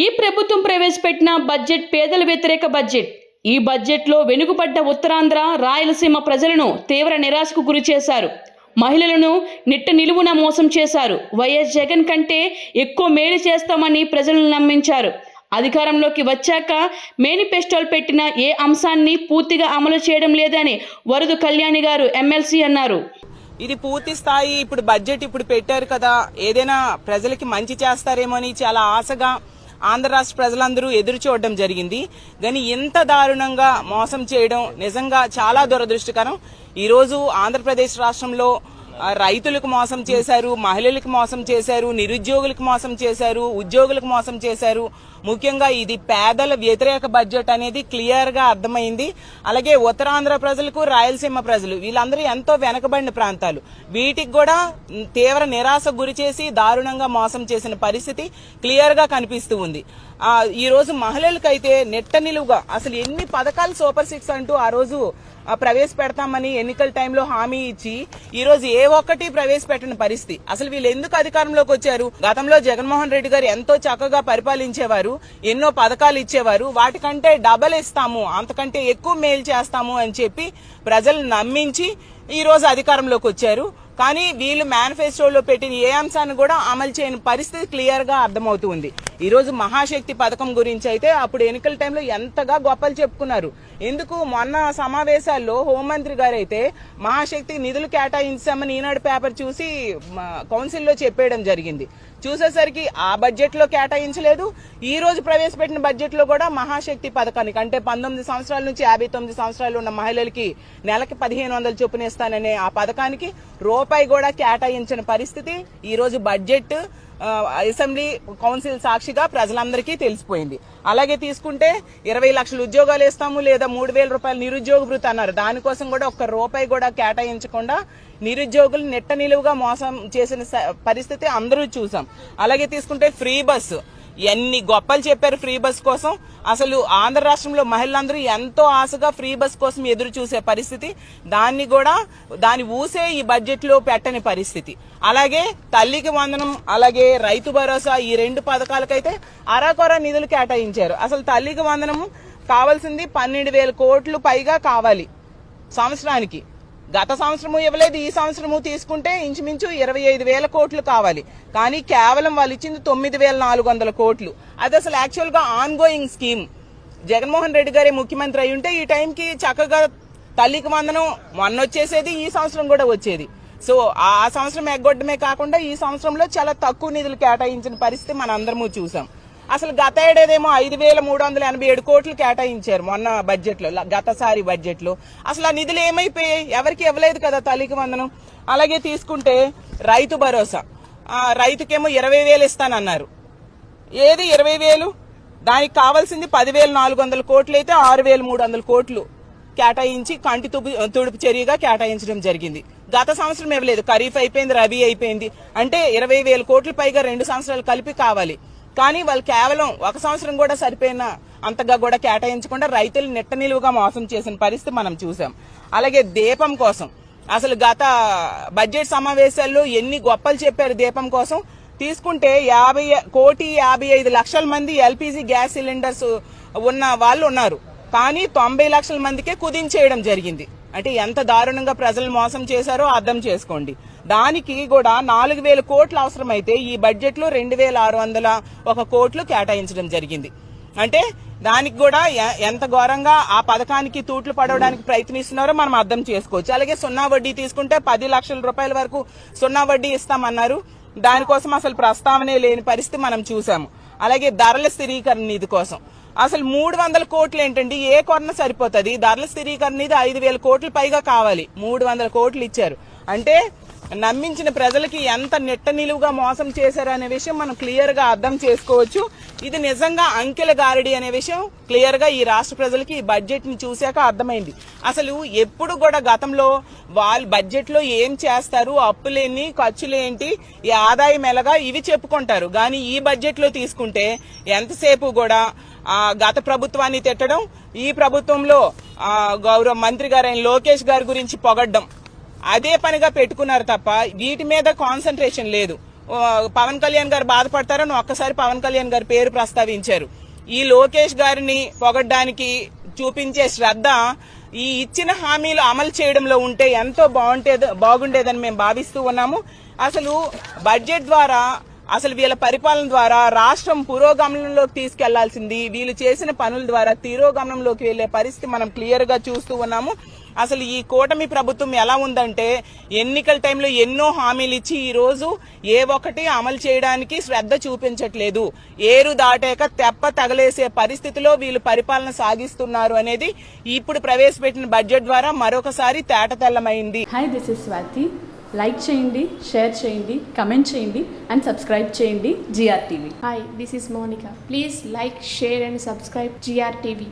ఈ ప్రభుత్వం ప్రవేశపెట్టిన బడ్జెట్ పేదల వ్యతిరేక బడ్జెట్. ఈ బడ్జెట్లో వెనుకబడ్డ ఉత్తరాంధ్ర, రాయలసీమ ప్రజలను తీవ్ర నిరాశకు గురి చేశారు. మహిళలను నిట్ట నిలువున మోసం చేశారు. వైఎస్ జగన్ కంటే ఎక్కువ మేలు చేస్తామని ప్రజలను నమ్మించారు. అధికారంలోకి వచ్చాక మేనిఫెస్టోలు పెట్టిన ఏ అంశాన్ని పూర్తిగా అమలు చేయడం లేదని వరదు కళ్యాణి గారు ఎమ్మెల్సీ అన్నారు. ఇది పూర్తి స్థాయి ఇప్పుడు బడ్జెట్ ఇప్పుడు పెట్టారు కదా, ఏదైనా ప్రజలకి మంచి చేస్తారేమో అని చాలా ఆశగా ఆంధ్ర రాష్ట్ర ప్రజలందరూ ఎదురు చూడడం జరిగింది. కానీ ఇంత దారుణంగా మోసం చేయడం నిజంగా చాలా దురదృష్టకరం. ఈరోజు ఆంధ్రప్రదేశ్ రాష్ట్రంలో రైతులకు మోసం చేశారు, మహిళలకు మోసం చేశారు, నిరుద్యోగులకు మోసం చేశారు, ఉద్యోగులకు మోసం చేశారు. ముఖ్యంగా ఇది పేదల వ్యతిరేక బడ్జెట్ అనేది క్లియర్ గా అర్థమైంది. అలాగే ఉత్తరాంధ్ర ప్రజలకు, రాయలసీమ ప్రజలు వీళ్ళందరూ ఎంతో వెనకబడిన ప్రాంతాలు, వీటికి కూడా తీవ్ర నిరాశ గురి చేసి దారుణంగా మోసం చేసిన పరిస్థితి క్లియర్ గా కనిపిస్తూ ఉంది. ఈ రోజు మహిళలకైతే నెట్ట నిలువుగా అసలు ఎన్ని పథకాలు సూపర్ 6 అంటూ ఆ రోజు ప్రవేశపెడతామని ఎన్నికల టైంలో హామీ ఇచ్చి ఈ రోజు ఏ ఒక్కటి ప్రవేశపెట్టిన పరిస్థితి. అసలు వీళ్ళు ఎందుకు అధికారంలోకి వచ్చారు? గతంలో జగన్మోహన్ రెడ్డి గారు ఎంతో చక్కగా పరిపాలించేవారు, ఎన్నో పథకాలు ఇచ్చేవారు. వాటికంటే డబల్ ఇస్తాము, అంతకంటే ఎక్కువ మేలు చేస్తాము అని చెప్పి ప్రజలు నమ్మించి ఈ రోజు అధికారంలోకి వచ్చారు. కానీ వీళ్ళు మేనిఫెస్టోలో పెట్టిన ఏ అంశాన్ని కూడా అమలు చేయని పరిస్థితి క్లియర్ గా అర్థమవుతుంది. ఈ రోజు మహాశక్తి పథకం గురించి అయితే అప్పుడు ఎన్నికల టైంలో ఎంతగా గొప్పలు చెప్పుకున్నారు. ఎందుకు మొన్న సమావేశాల్లో హోంమంత్రి గారు అయితే మహాశక్తి నిధులు కేటాయించామని ఈనాడు పేపర్ చూసి కౌన్సిల్లో చెప్పేయడం జరిగింది. చూసేసరికి ఆ బడ్జెట్ లో కేటాయించలేదు. ఈ రోజు ప్రవేశపెట్టిన బడ్జెట్ లో కూడా మహాశక్తి పథకానికి అంటే 19 సంవత్సరాల నుంచి 59 సంవత్సరాలు ఉన్న మహిళలకి నెలకి 1500 చొప్పున ఇస్తాననే ఆ పథకానికి రూపాయి కూడా కేటాయించిన పరిస్థితి ఈ రోజు బడ్జెట్ అసెంబ్లీ కౌన్సిల్ సాక్షిగా ప్రజలందరికీ తెలిసిపోయింది. అలాగే తీసుకుంటే 20 లక్షల ఉద్యోగాలు ఇస్తాము లేదా 3000 రూపాయలు నిరుద్యోగ భృతి అన్నారు. దానికోసం కూడా ఒక్క రూపాయి కూడా కేటాయించకుండా నిరుద్యోగులు నెట్ట నిలువుగా మోసం చేసిన పరిస్థితి అందరూ చూసాం. అలాగే తీసుకుంటే ఫ్రీ బస్సు, ఎన్ని గొప్పలు చెప్పారు ఫ్రీ బస్ కోసం. అసలు ఆంధ్ర రాష్ట్రంలో మహిళలందరూ ఎంతో ఆశగా ఫ్రీ బస్ కోసం ఎదురు చూసే పరిస్థితి, దాన్ని ఊసే ఈ బడ్జెట్ లో పెట్టని పరిస్థితి. అలాగే తల్లికి వందనం, అలాగే రైతు భరోసా, ఈ 2 పథకాలకైతే అరాకొర నిధులు కేటాయించారు. అసలు తల్లికి వందనము కావాల్సింది 12,000 కోట్లు పైగా కావాలి సంవత్సరానికి. గత సంవత్సరము ఇవ్వలేదు, ఈ సంవత్సరము తీసుకుంటే ఇంచుమించు 25,000 కోట్లు కావాలి. కానీ కేవలం వాళ్ళు ఇచ్చింది 9,400 కోట్లు. అది అసలు యాక్చువల్ గా on going scheme. Jaganmohan Reddy గారే ముఖ్యమంత్రి అయి ఉంటే ఈ టైంకి చక్కగా తల్లికి వందనం మొన్న వచ్చేసేది, ఈ సంవత్సరం కూడా వచ్చేది. సో ఆ సంవత్సరం ఎగ్గొట్టమే కాకుండా ఈ సంవత్సరంలో చాలా తక్కువ నిధులు కేటాయించిన పరిస్థితి మనందరము చూసాం. అసలు గత ఏడాదేమో 5,387 కోట్లు కేటాయించారు మొన్న బడ్జెట్ లో, గతసారి బడ్జెట్ లో. అసలు ఆ నిధులు ఏమైపోయాయి? ఎవరికి ఇవ్వలేదు కదా తల్లికి వందనం. అలాగే తీసుకుంటే రైతు భరోసా, రైతుకేమో 20,000 ఇస్తానన్నారు. ఏది 20,000? దానికి కావాల్సింది 10,400 కోట్లు అయితే 6,300 కోట్లు కేటాయించి కంటి తుడుపు చర్యగా కేటాయించడం జరిగింది. గత సంవత్సరం ఇవ్వలేదు, ఖరీఫ్ అయిపోయింది, రబీ అయిపోయింది, అంటే 20,000 కోట్లు పైగా 2 సంవత్సరాలు కలిపి కావాలి. కానీ వాళ్ళు కేవలం ఒక సంవత్సరం కూడా సరిపోయిన అంతగా కూడా కేటాయించకుండా రైతులు నెట్ట నిలువుగా మోసం చేసిన పరిస్థితి మనం చూసాం. అలాగే దీపం కోసం అసలు గత బడ్జెట్ సమావేశాల్లో ఎన్ని గొప్పలు చెప్పారు దీపం కోసం. తీసుకుంటే 1,55,00,000 మంది ఎల్పీజీ గ్యాస్ సిలిండర్స్ ఉన్న వాళ్ళు ఉన్నారు, కానీ 90 లక్షల మందికే కుదించేయడం జరిగింది. అంటే ఎంత దారుణంగా ప్రజలు మోసం చేశారో అర్థం చేసుకోండి. దానికి కూడా 4,000 కోట్లు అవసరమైతే ఈ బడ్జెట్ లో 2,601 కోట్లు కేటాయించడం జరిగింది. అంటే దానికి కూడా ఎంత ఘోరంగా ఆ పథకానికి తూట్లు పడవడానికి ప్రయత్నిస్తున్నారో మనం అర్థం చేసుకోవచ్చు. అలాగే సున్నా వడ్డీ తీసుకుంటే 10 లక్షల రూపాయల వరకు సున్నా వడ్డీ ఇస్తామన్నారు. దానికోసం అసలు ప్రస్తావనే లేని పరిస్థితి మనం చూసాము. అలాగే ధరల స్థిరీకరణ నిధి కోసం అసలు 300 కోట్లు ఏంటండి? ఏ కొరన సరిపోతుంది? ధరల స్థిరీకరణ నిధి 5,000 కోట్ల పైగా కావాలి, 300 కోట్లు ఇచ్చారు. అంటే నమ్మించిన ప్రజలకి ఎంత నెట్ట నిలువుగా మోసం చేశారనే విషయం మనం క్లియర్ గా అర్థం చేసుకోవచ్చు. ఇది నిజంగా అంకెల గారడి అనే విషయం క్లియర్ గా ఈ రాష్ట్ర ప్రజలకి ఈ బడ్జెట్ ని చూశాక అర్థమైంది. అసలు ఎప్పుడు కూడా గతంలో వాళ్ళు బడ్జెట్ లో ఏం చేస్తారు, అప్పులేని, ఖర్చులేంటి, ఈ ఆదాయం ఎలాగా, ఇవి చెప్పుకుంటారు. కానీ ఈ బడ్జెట్ లో తీసుకుంటే ఎంతసేపు కూడా గత ప్రభుత్వాన్ని తిట్టడం, ఈ ప్రభుత్వంలో గౌరవ మంత్రి గారైన లోకేష్ గారి గురించి పొగడ్డం, అదే పనిగా పెట్టుకున్నారు తప్ప వీటి మీద కాన్సన్ట్రేషన్ లేదు. పవన్ కళ్యాణ్ గారు బాధపడతారని ఒక్కసారి పవన్ కళ్యాణ్ గారి పేరు ప్రస్తావించారు. ఈ లోకేష్ గారిని పొగడ్డానికి చూపించే శ్రద్ధ ఈ ఇచ్చిన హామీలు అమలు చేయడంలో ఉంటే ఎంతో బాగుండేదని మేము భావిస్తూ ఉన్నాము. అసలు బడ్జెట్ ద్వారా అసలు వీళ్ళ పరిపాలన ద్వారా రాష్ట్రం పురోగమనంలోకి తీసుకెళ్లాల్సింది వీళ్ళు చేసిన పనుల ద్వారా తిరోగమనంలోకి వెళ్లే పరిస్థితి మనం క్లియర్ గా చూస్తూ ఉన్నాము. అసలు ఈ కూటమి ప్రభుత్వం ఎలా ఉందంటే ఎన్నికల టైంలో ఎన్నో హామీలు ఇచ్చి ఈ రోజు ఏ ఒక్కటి అమలు చేయడానికి శ్రద్ధ చూపించట్లేదు. ఏరు దాటాక తెప్ప తగలేసే పరిస్థితిలో వీళ్ళు పరిపాలన సాగిస్తున్నారు అనేది ఇప్పుడు ప్రవేశపెట్టిన బడ్జెట్ ద్వారా మరొకసారి తేటతెల్లమైంది. Hi, this is Swathi. Like చేయండి, షేర్ చేయండి, కమెంట్ చేయండి అండ్ సబ్స్క్రైబ్ చేయండి GRTV. Hi, this is Monica. Please like, share and subscribe GRTV.